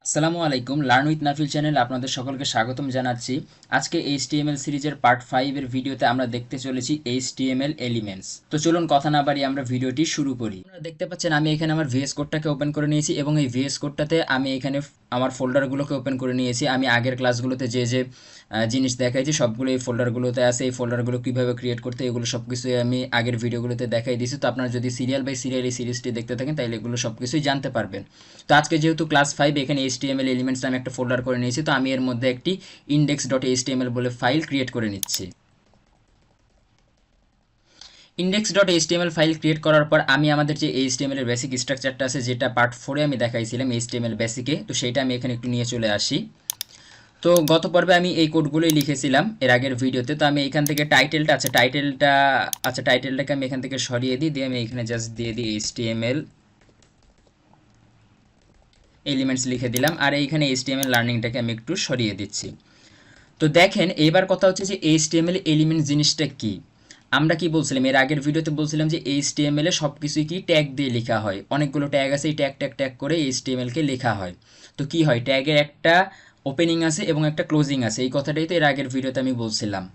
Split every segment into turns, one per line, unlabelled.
আসসালামু আলাইকুম, learn with নাফিল চ্যানেলে আপনাদের সকলকে স্বাগতম জানাচ্ছি। আজকে এইচটিএমএল সিরিজের পার্ট 5 এর ভিডিওতে আমরা দেখতে চলেছি এইচটিএমএল এলিমেন্টস। তো চলুন কথা না বাড়িয়ে আমরা ভিডিওটি শুরু করি। আপনারা দেখতে পাচ্ছেন আমি এখানে আমার ভিএস কোডটাকে ওপেন করে নিয়েছি এবং এই ভিএস কোডটাতে আমি এখানে আমার ফোল্ডারগুলোকে ওপেন করে নিয়েছি। আমি আগের ক্লাসগুলোতে যে জিনিস দেখাইছি সবগুলো এই ফোল্ডারগুলোতে আছে। এই ফোল্ডারগুলো কীভাবে ক্রিয়েট করতে এগুলো সব কিছুই আমি আগের ভিডিওগুলোতে দেখাই দিয়েছি। তো আপনারা যদি সিরিয়াল বাই সিরিয়াল এই সিরিজটি দেখতে থাকেন তাহলে এগুলো সব কিছুই জানতে পারবেন। তো আজকে যেহেতু ক্লাস 5 এখানে এইচটিএমএল এলিমেন্টস নামে একটা ফোল্ডার করে নিয়েছি, তো আমি এর মধ্যে একটি index.html বলে ফাইল ক্রিয়েট করে নিচ্ছি। index.html ফাইল ক্রিয়েট করার পর আমি আমাদের যে এইচটিএমএল এর বেসিক স্ট্রাকচারটা আছে, যেটা পার্ট 4 এ আমি দেখাইছিলাম এইচটিএমএল বেসিকে, তো সেটা আমি এখানে একটু নিয়ে চলে আসি। তো গত পর্বে আমি এই কোডগুলোই লিখেছিলাম এর আগের ভিডিওতে। তো আমি এখান থেকে টাইটেলটাকে আমি এখান থেকে সরিয়ে দিয়ে আমি এখানে জাস্ট দিয়ে দিই এইচটিএমএল এলিমেন্টস লিখে দিলাম, আর এইখানে এইচটিএমএল লার্নিংটাকে আমি একটু সরিয়ে দিচ্ছি। তো দেখেন এইবার কথা হচ্ছে যে এইচটিএমএল এলিমেন্টস জিনিসটা কি। আমরা কি বলছিলাম এর আগের ভিডিওতে, বলছিলাম যে এইচটিএমএল এ সব কিছুই কি ট্যাগ দিয়ে লেখা হয়। অনেকগুলো ট্যাগ আছে, এই ট্যাগ ট্যাগ ট্যাগ করে এইচটিএমএল কে লেখা হয়। তো কি হয়, ট্যাগের একটা ওপেনিং আছে এবং একটা ক্লোজিং আছে, এই কথাটাই তো এর আগের ভিডিওতে আমি বলছিলাম।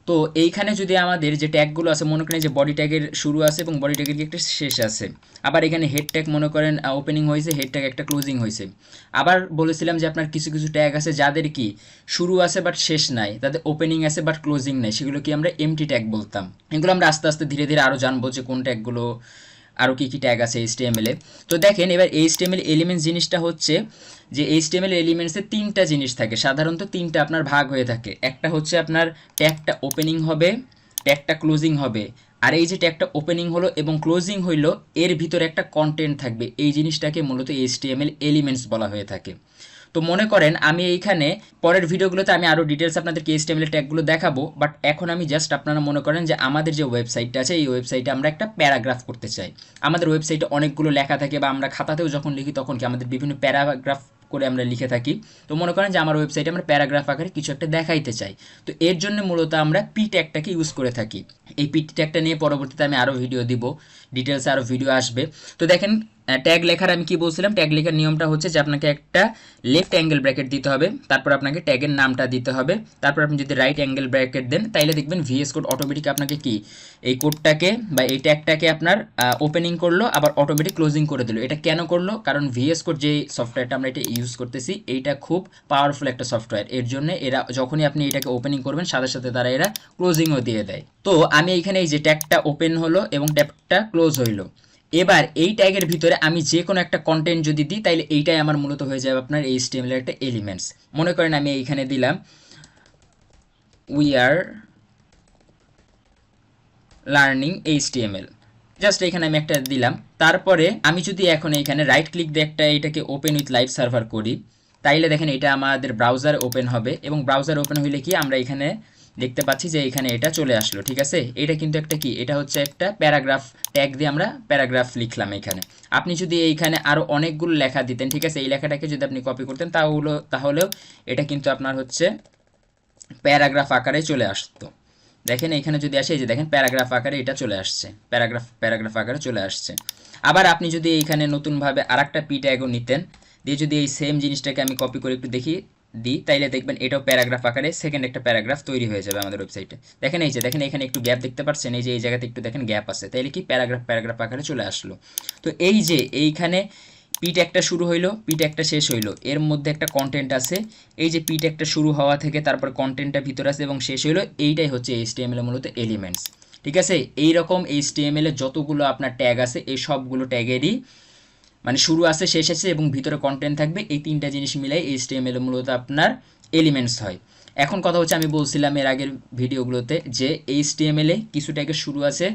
তো এইখানে যদি আমাদের যে ট্যাগগুলো আছে, মনে করেন যে বডি ট্যাগের শুরু আছে এবং বডি ট্যাগের একটা শেষ আছে। আবার এখানে হেড ট্যাগ মনে করেন ওপেনিং হয়েছে, হেড ট্যাগ একটা ক্লোজিং হয়েছে। আবার বলেছিলাম যে আপনার কিছু কিছু ট্যাগ আছে যাদের কি শুরু আছে বাট শেষ নাই, তাদের ওপেনিং আছে বাট ক্লোজিং নাই, সেগুলো কি আমরা এমটি ট্যাগ বলতাম। এগুলো আমরা আস্তে আস্তে ধীরে ধীরে আরও জানবো যে কোন ট্যাগগুলো আরও কী কী ট্যাগ আছে এইচটিএমএল এ। তো দেখেন এবার এইচটিএমএল এলিমেন্টস জিনিসটা হচ্ছে যে এইচটিএমএল এলিমেন্টসে তিনটা জিনিস থাকে, সাধারণত তিনটা আপনার ভাগ হয়ে থাকে। একটা হচ্ছে আপনার ট্যাগটা ওপেনিং হবে, ট্যাগটা ক্লোজিং হবে, আর এই যে ট্যাগটা ওপেনিং হলো এবং ক্লোজিং হইলো এর ভিতরে একটা কন্টেন্ট থাকবে, এই জিনিসটাকে মূলত এইচটিএমএল এলিমেন্টস বলা হয়ে থাকে। তো মনে করেন আমি এইখানে পরের ভিডিওগুলোতে আমি আরও ডিটেলস আপনাদেরকে এইচটিএমএল ট্যাগগুলো দেখাবো, বাট এখন আমি জাস্ট আপনারা মনে করেন যে আমাদের যে ওয়েবসাইটটা আছে এই ওয়েবসাইটে আমরা একটা প্যারাগ্রাফ করতে চাই। আমাদের ওয়েবসাইটে অনেকগুলো লেখা থাকে, বা আমরা খাতাতেও যখন লিখি তখন কি আমাদের বিভিন্ন প্যারাগ্রাফ করে আমরা লিখে থাকি। তো মনে করেন যে আমার ওয়েবসাইটে আমরা প্যারাগ্রাফ আকারে কিছু একটা দেখাইতে চাই। তো এর জন্য মূলত আমরা পি ট্যাগটাকে ইউজ করে থাকি। এই পি ট্যাগটা নিয়ে পরবর্তীতে আমি আরও ভিডিও দিব, ডিটেলসে আরও ভিডিও আসবে। তো দেখেন ট্যাগ লেখার আমি কি বলছিলাম, ট্যাগ লেখার নিয়মটা হচ্ছে যে আপনাকে একটা লেফট অ্যাঙ্গেল ব্র্যাকেট দিতে হবে, তারপর আপনাকে ট্যাগের নামটা দিতে হবে, তারপর আপনি যদি রাইট অ্যাঙ্গেল ব্র্যাকেট দেন তাইলে দেখবেন ভিএস কোড অটোমেটিক আপনাকে কি এই কোডটাকে বা এই ট্যাগটাকে আপনার ওপেনিং করলো, আবার অটোমেটিক ক্লোজিং করে দিল। এটা কেন করলো, কারণ ভিএস কোড যে সফটওয়্যারটা আমরা এটা ইউজ করতেছি এইটা খুব পাওয়ারফুল একটা সফটওয়্যার। এর জন্য এরা যখনই আপনি এটাকে ওপেনিং করবেন সাথে সাথে তারা এরা ক্লোজিংও দিয়ে দেয়। তো আমি এইখানে এই যে ট্যাগটা ওপেন হলো এবং ট্যাগটা ক্লোজ হইলো, এবার এই ট্যাগের ভিতরে আমি যে কোনো একটা কন্টেন্ট যদি দিই তাইলে এইটাই আমার মূলত হয়ে যাবে আপনার এইচটিএমএল এর একটা এলিমেন্টস। মনে করেন আমি এইখানে দিলাম we are learning HTML, just এখানে আমি একটা দিলাম। তারপরে আমি যদি এখন এইখানে রাইট ক্লিক দিয়ে একটা এটাকে ওপেন উইথ লাইভ সার্ভার করি, তাইলে দেখেন এটা আমাদের ব্রাউজার ওপেন হবে, এবং ব্রাউজার ওপেন হইলে কি আমরা এখানে দেখতে পাচ্ছি যে এখানে এটা চলে আসলো। ঠিক আছে, এটা কিন্তু একটা কি, এটা হচ্ছে একটা প্যারাগ্রাফ ট্যাগ দিয়ে আমরা প্যারাগ্রাফ লিখলাম এখানে। আপনি যদি এইখানে আরও অনেকগুলো লেখা দিতেন, ঠিক আছে, এই লেখাটাকে যদি আপনি কপি করতেন তাহলেও এটা কিন্তু আপনার হচ্ছে প্যারাগ্রাফ আকারে চলে আসতো। দেখেন এখানে যদি আসে, এই যে দেখেন প্যারাগ্রাফ আকারে এটা চলে আসছে, প্যারাগ্রাফ আকারে চলে আসছে। আবার আপনি যদি এইখানে নতুনভাবে আরেকটা পি ট্যাগও নিতেন, দিয়ে যদি এই সেম জিনিসটাকে আমি কপি করে একটু দিই, তাইলে দেখবেন এটাও প্যারাগ্রাফ আকারে সেকেন্ড একটা প্যারাগ্রাফ তৈরি হয়ে যাবে আমাদের ওয়েবসাইটে। দেখেন এই যে দেখেন এখানে একটু গ্যাপ দেখতে পাচ্ছেন, এই যে এই জায়গাতে একটু দেখেন গ্যাপ আছে, তাইলে কি প্যারাগ্রাফ আকারে চলে আসলো। তো এই যে এইখানে পিট একটা শুরু হইলো, পিট একটা শেষ হইলো, এর মধ্যে একটা কন্টেন্ট আছে। এই যে পিট একটা শুরু হওয়া থেকে তারপর কন্টেন্টটা ভিতরে আছে এবং শেষ হইলো, এইটাই হচ্ছে এইচটিএমএল এর মূলত এলিমেন্টস। ঠিক আছে, এইরকম এইচটিএমএল এর যতগুলো আপনার ট্যাগ আছে এই সবগুলো ট্যাগেরই মানে শুরু আছে, শেষ আছে এবং ভিতরে কন্টেন্ট থাকবে, এই তিনটা জিনিস মিলাই এইচটিএমএল এর মূলত আপনার এলিমেন্টস হয়। এখন কথা হচ্ছে আমি বলছিলাম এর আগের ভিডিওগুলোতে যে এইচটিএমএল এ কিছু ট্যাগের শুরু আছে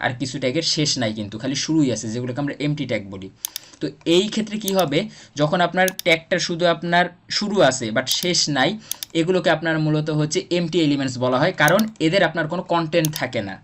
আর কিছু ট্যাগের শেষ নাই, কিন্তু খালি শুরুই আছে, যেগুলোকে আমরা এমটি ট্যাগ বলি। তো এই ক্ষেত্রে কি হবে, যখন আপনার ট্যাগটা শুধু আপনার শুরু আছে বাট শেষ নাই, এগুলোকে আপনার মূলত হচ্ছে এমটি এলিমেন্টস বলা হয়, কারণ এদের আপনার কোনো কন্টেন্ট থাকে না।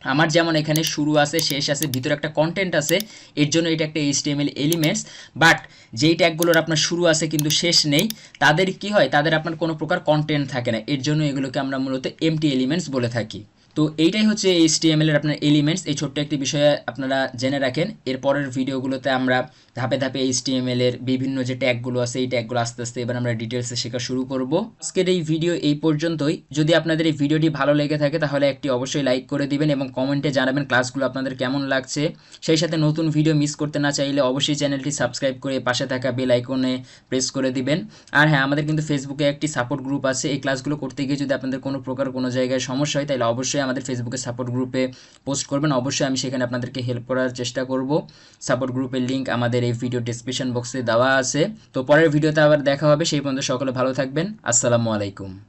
আমার যেমন এখানে শুরু আছে, শেষ আছে, ভিতরে একটা কন্টেন্ট আছে, এর জন্য এটা একটা এইচটিএমএল এলিমেন্টস। বাট যেই ট্যাগগুলোর আপনার শুরু আছে কিন্তু শেষ নেই, তাদের কি হয়, তাদের আপনার কোনো প্রকার কন্টেন্ট থাকে না, এর জন্য এগুলোকে আমরা মূলত এমটি এলিমেন্টস বলে থাকি। তো এইটাই হচ্ছে এইচটিএমএল এর আপনার এলিমেন্টস। এই ছোট্ট একটি বিষয়ে আপনারা জেনে রাখেন, এর পরের ভিডিওগুলোতে আমরা ধাপে ধাপে HTML এর বিভিন্ন যে ট্যাগগুলো আছে এই ট্যাগগুলো আস্তে আস্তে এবার আমরা ডিটেলসে শেখা শুরু করব। আজকের এই ভিডিও এই পর্যন্তই। যদি আপনাদের এই ভিডিওটি ভালো লেগে থাকে তাহলে একটি অবশ্যই লাইক করে দিবেন এবং কমেন্টে জানাবেন ক্লাসগুলো আপনাদের কেমন লাগছে। সেই সাথে নতুন ভিডিও মিস করতে না চাইলে অবশ্যই চ্যানেলটি সাবস্ক্রাইব করে পাশে থাকা বেল আইকনে প্রেস করে দিবেন। আর হ্যাঁ, আমাদের কিন্তু ফেসবুকে একটি সাপোর্ট গ্রুপ আছে। এই ক্লাসগুলো করতে গিয়ে যদি আপনাদের কোনো প্রকার কোনো জায়গায় সমস্যা হয় তাহলে অবশ্যই আমাদের ফেসবুকে সাপোর্ট গ্রুপে পোস্ট করবেন। অবশ্যই আমি সেখানে আপনাদেরকে হেল্প করার চেষ্টা করব। সাপোর্ট গ্রুপের লিঙ্ক আমাদের এই ভিডিও ডেসক্রিপশন বক্সে দেওয়া আছে। তো পরের ভিডিওতে আবার দেখা হবে। সেই পর্যন্ত সকলে ভালো থাকবেন। আসসালামু আলাইকুম।